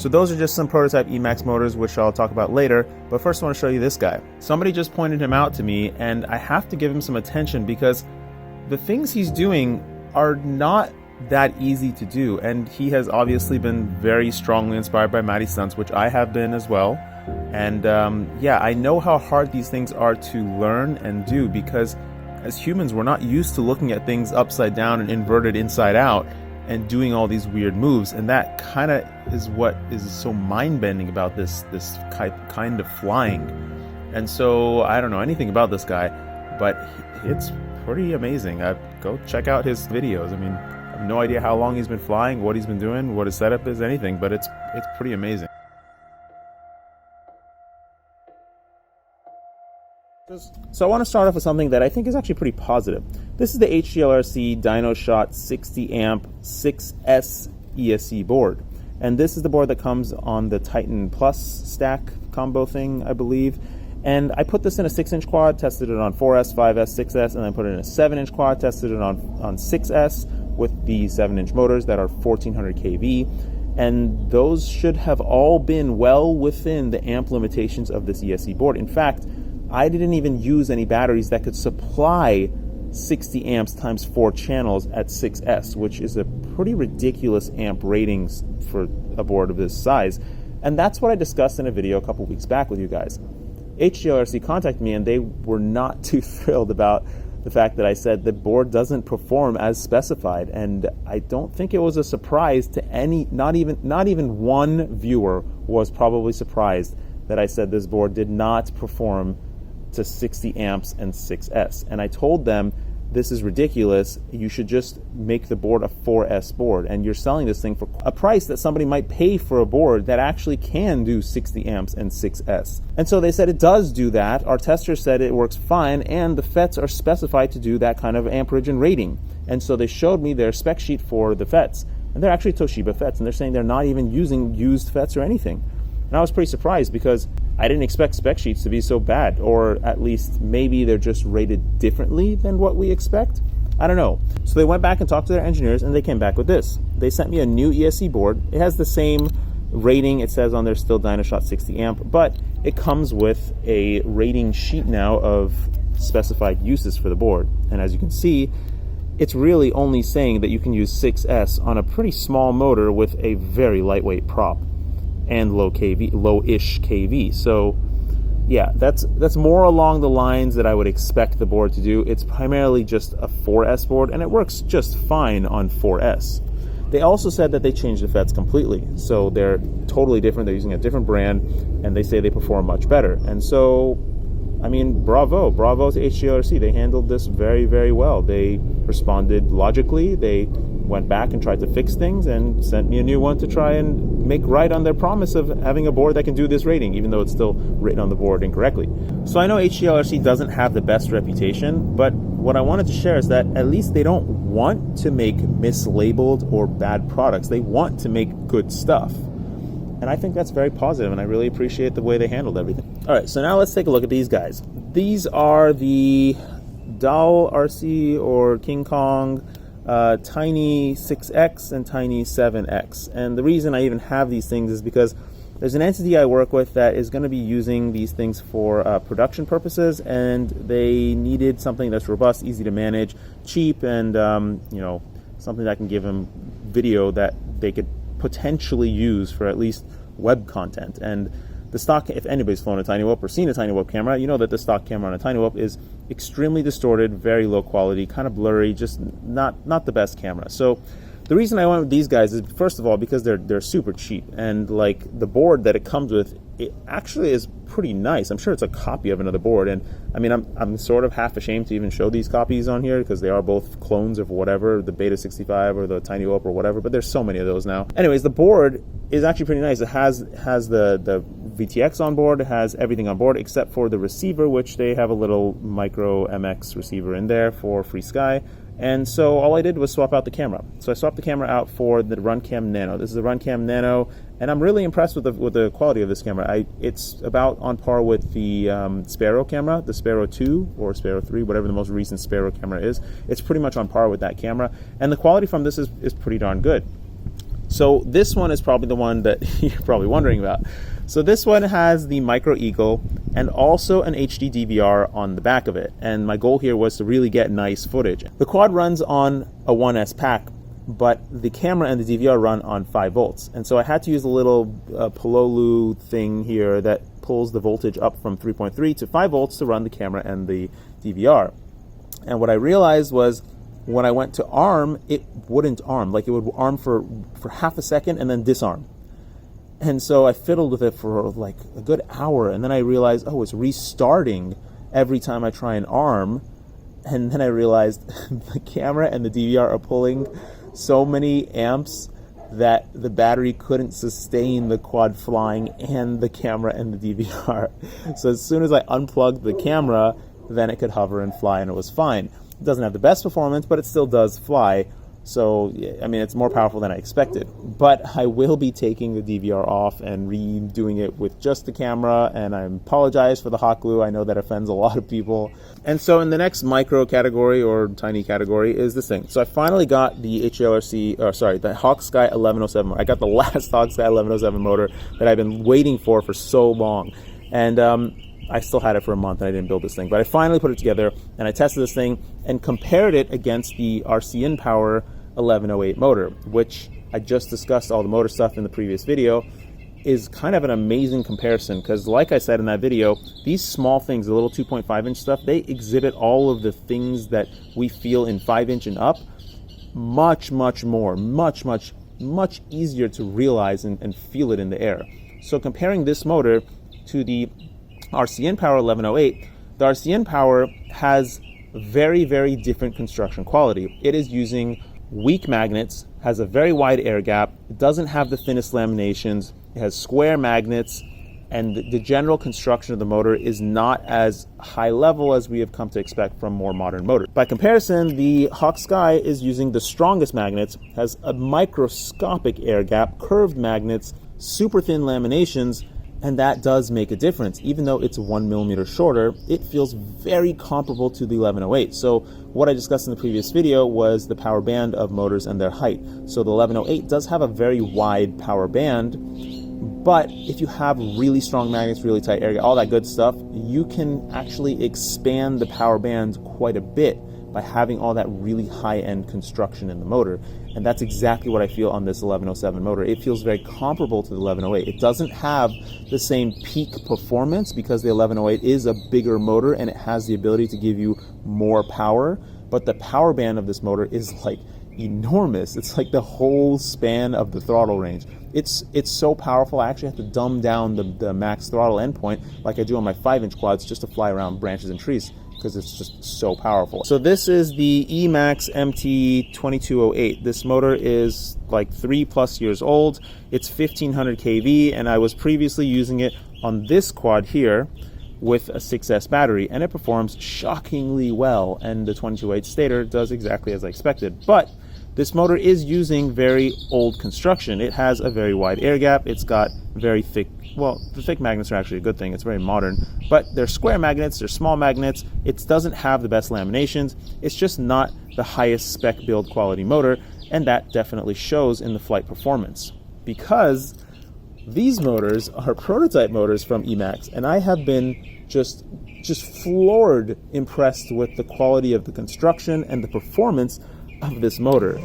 So those are just some prototype Emax motors, which I'll talk about later, but first I want to show you this guy. Somebody just pointed him out to me, and I have to give him some attention because the things he's doing are not that easy to do, and he has obviously been very strongly inspired by Matty's stunts, which I have been as well. And yeah, I know how hard these things are to learn and do, because as humans we're not used to looking at things upside down and inverted inside out and doing all these weird moves, and that kind of is what is so mind-bending about this kind of flying. And so I don't know anything about this guy, but it's pretty amazing. Go check out his videos. I mean, I have no idea how long he's been flying, what he's been doing, what his setup is, anything, but it's pretty amazing. So I want to start off with something that I think is actually pretty positive. This is the HGLRC DynoShot 60 amp 6S ESC board. And this is the board that comes on the Titan Plus stack combo thing, I believe. And I put this in a 6-inch quad, tested it on 4S, 5S, 6S, and then put it in a 7-inch quad, tested it on 6S with the 7-inch motors that are 1400 kV. And those should have all been well within the amp limitations of this ESC board. In fact, I didn't even use any batteries that could supply 60 amps times 4 channels at 6S, which is a pretty ridiculous amp ratings for a board of this size. And that's what I discussed in a video a couple weeks back with you guys. HGLRC contacted me, and they were not too thrilled about the fact that I said the board doesn't perform as specified. And I don't think it was a surprise to any, not even one viewer was probably surprised that I said this board did not perform to 60 amps and 6S. And I told them, this is ridiculous, you should just make the board a 4S board, and you're selling this thing for a price that somebody might pay for a board that actually can do 60 amps and 6S. And so they said it does do that. Our testers said it works fine, and the FETs are specified to do that kind of amperage and rating. And so they showed me their spec sheet for the FETs, and they're actually Toshiba FETs, and they're saying they're not even using used FETs or anything. And I was pretty surprised because I didn't expect spec sheets to be so bad, or at least maybe they're just rated differently than what we expect. I don't know. So they went back and talked to their engineers, and they came back with this. They sent me a new ESC board. It has the same rating. It says on there still DynoShot 60 amp, but it comes with a rating sheet now of specified uses for the board. And as you can see, it's really only saying that you can use 6S on a pretty small motor with a very lightweight prop and low-ish kV. So yeah, that's more along the lines that I would expect the board to do. It's primarily just a 4S board, and it works just fine on 4S. They also said that they changed the FETs completely, so they're totally different. They're using a different brand, and they say they perform much better. And so, I mean, bravo to HGLRC. They handled this very, very well. They responded logically. They went back and tried to fix things and sent me a new one to try and make right on their promise of having a board that can do this rating, even though it's still written on the board incorrectly. So I know HGLRC doesn't have the best reputation, but what I wanted to share is that at least they don't want to make mislabeled or bad products. They want to make good stuff. And I think that's very positive, and I really appreciate the way they handled everything. All right, so now let's take a look at these guys. These are the Doll RC or King Kong Tiny 6X and Tiny 7X. And the reason I even have these things is because there's an entity I work with that is going to be using these things for production purposes, and they needed something that's robust, easy to manage, cheap, and you know, something that can give them video that they could potentially use for at least web content. And the stock, if anybody's flown a Tiny Whoop or seen a Tiny Whoop camera, you know that the stock camera on a Tiny Whoop is extremely distorted, very low quality, kind of blurry, just not the best camera. So the reason I went with these guys is, first of all, because they're super cheap, and like the board that it comes with, it actually is pretty nice. I'm sure it's a copy of another board, and I mean, I'm sort of half ashamed to even show these copies on here because they are both clones of whatever, the Beta 65 or the Tiny Whoop or whatever, but there's so many of those now. Anyways, the board is actually pretty nice. It has the VTX on board, it has everything on board except for the receiver, which they have a little micro MX receiver in there for Free Sky. And so all I did was swap out the camera. So I swapped the camera out for the Runcam Nano. This is the Runcam Nano, and I'm really impressed with the quality of this camera. It's about on par with the Sparrow camera, the Sparrow 2 or Sparrow 3, whatever the most recent Sparrow camera is. It's pretty much on par with that camera, and the quality from this is pretty darn good. So this one is probably the one that you're probably wondering about. So this one has the micro eagle and also an HD DVR on the back of it. And my goal here was to really get nice footage. The quad runs on a 1S pack, but the camera and the DVR run on 5 volts. And so I had to use a little Pololu thing here that pulls the voltage up from 3.3 to 5 volts to run the camera and the DVR. And what I realized was when I went to arm, it wouldn't arm. Like, it would arm for half a second and then disarm. And so I fiddled with it for like a good hour, and then I realized, oh, it's restarting every time I try and arm. And then I realized the camera and the DVR are pulling so many amps that the battery couldn't sustain the quad flying and the camera and the DVR. So as soon as I unplugged the camera, then it could hover and fly, and it was fine. It doesn't have the best performance, but it still does fly. So, I mean, it's more powerful than I expected. But I will be taking the DVR off and redoing it with just the camera, and I apologize for the hot glue. I know that offends a lot of people. And so in the next micro category, or tiny category, is this thing. So I finally got the the Hawksky 1107. I got the last Hawksky 1107 motor that I've been waiting for so long. And I still had it for a month and I didn't build this thing. But I finally put it together and I tested this thing and compared it against the RC Power 1108 motor, which I just discussed all the motor stuff in the previous video, is kind of an amazing comparison because, like I said in that video, these small things, the little 2.5-inch stuff, they exhibit all of the things that we feel in 5-inch and up much more, much easier to realize and feel it in the air. So comparing this motor to the RC Power 1108, the RC Power has very different construction quality. It is using weak magnets, has a very wide air gap, it doesn't have the thinnest laminations, it has square magnets, and the general construction of the motor is not as high level as we have come to expect from more modern motors. By comparison, the Hawksky is using the strongest magnets, has a microscopic air gap, curved magnets, super thin laminations, and that does make a difference. Even though it's 1 millimeter shorter, it feels very comparable to the 1108. So what I discussed in the previous video was the power band of motors and their height. So the 1108 does have a very wide power band, but if you have really strong magnets, really tight air, all that good stuff, you can actually expand the power band quite a bit by having all that really high-end construction in the motor. And that's exactly what I feel on this 1107 motor. It feels very comparable to the 1108. It doesn't have the same peak performance because the 1108 is a bigger motor and it has the ability to give you more power, but the power band of this motor is like enormous. It's like the whole span of the throttle range. It's so powerful, I actually have to dumb down the max throttle endpoint like I do on my 5-inch quads just to fly around branches and trees, because it's just so powerful. So this is the Emax MT2208. This motor is like 3+ years old. It's 1500 kV, and I was previously using it on this quad here with a 6S battery, and it performs shockingly well, and the 2208 stator does exactly as I expected. But this motor is using very old construction. It has a very wide air gap. It's got very thick, well, the thick magnets are actually a good thing. It's very modern, but they're square magnets, they're small magnets. It doesn't have the best laminations. It's just not the highest spec build quality motor, and that definitely shows in the flight performance. Because these motors are prototype motors from Emax, and I have been just floored impressed with the quality of the construction and the performance of this motor.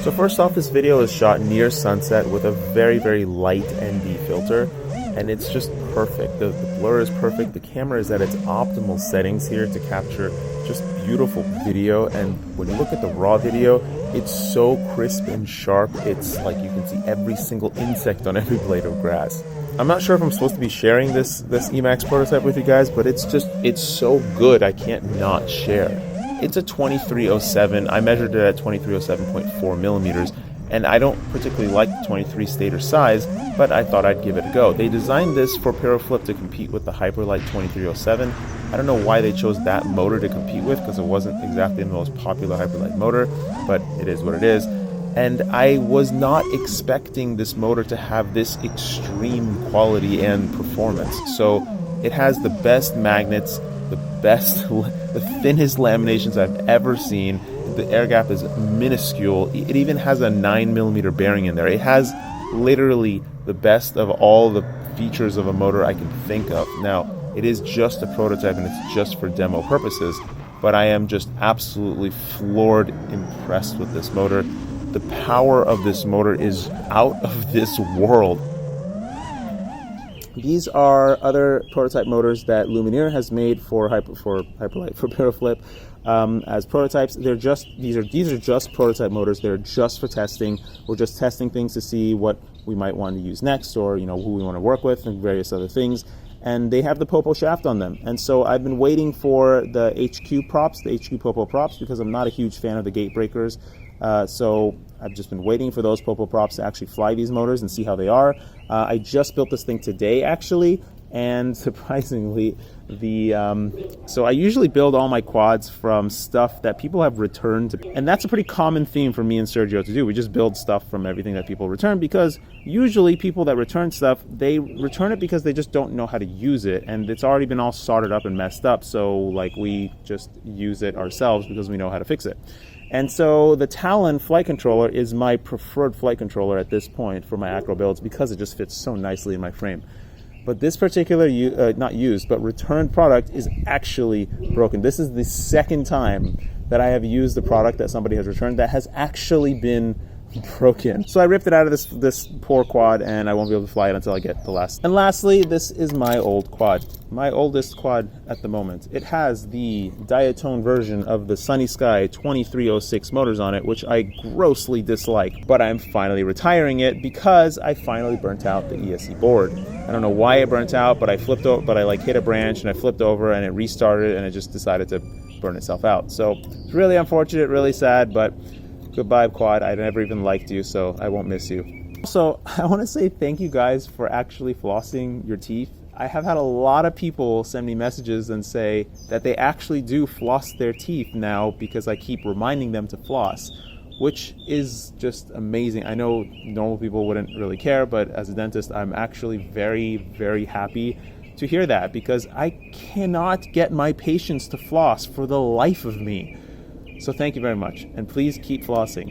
So first off, this video is shot near sunset with a very light ND filter, and it's just perfect. The blur is perfect. The camera is at its optimal settings here to capture just beautiful video, and when you look at the raw video, it's so crisp and sharp. It's like you can see every single insect on every blade of grass. I'm not sure if I'm supposed to be sharing this Emax prototype with you guys, but it's so good I can't not share. It's a 2307. I measured it at 2307.4 millimeters, and I don't particularly like the 23 stator size, but I thought I'd give it a go. They designed this for Piroflip to compete with the Hyperlite 2307. I don't know why they chose that motor to compete with, because it wasn't exactly the most popular Hyperlite motor, but it is what it is. And I was not expecting this motor to have this extreme quality and performance. So it has the best magnets, the thinnest laminations I've ever seen. the air gap is minuscule. It even has a 9mm bearing in there. It has literally the best of all the features of a motor I can think of. Now, it is just a prototype and it's just for demo purposes, but I am just absolutely floored, impressed with this motor. The power of this motor is out of this world. These are other prototype motors that Lumineer has made for Hyperlite, for Barrelflip, as prototypes. These are just prototype motors. They're just for testing. We're just testing things to see what we might want to use next, or who we want to work with, and various other things. And they have the POPO shaft on them. And so I've been waiting for the HQ props, the HQ POPO props, because I'm not a huge fan of the gate breakers. So I've just been waiting for those POPO props to actually fly these motors and see how they are. I just built this thing today, actually, and surprisingly, so I usually build all my quads from stuff that people have returned, and that's a pretty common theme for me and Sergio to do. We just build stuff from everything that people return, because usually people that return stuff, they return it because they just don't know how to use it, and it's already been all soldered up and messed up, so like we just use it ourselves because we know how to fix it. And so the Talon flight controller is my preferred flight controller at this point for my acro builds, because it just fits so nicely in my frame. But this particular, not used, but returned product is actually broken. This is the second time that I have used the product that somebody has returned that has actually been broken. So I ripped it out of this poor quad, and I won't be able to fly it until I get the last. And lastly, this is my old quad, my oldest quad at the moment. It has the diatone version of the Sunny Sky 2306 motors on it, which I grossly dislike, but I'm finally retiring it because I finally burnt out the ESC board. I don't know why it burnt out, but I flipped over, but I like hit a branch and I flipped over and it restarted and it just decided to burn itself out. So it's really unfortunate, really sad, but goodbye, quad. I never even liked you, so I won't miss you. So I want to say thank you guys for actually flossing your teeth. I have had a lot of people send me messages and say that they actually do floss their teeth now because I keep reminding them to floss, which is just amazing. I know normal people wouldn't really care, but as a dentist, I'm actually very, very happy to hear that, because I cannot get my patients to floss for the life of me. So thank you very much, and please keep flossing.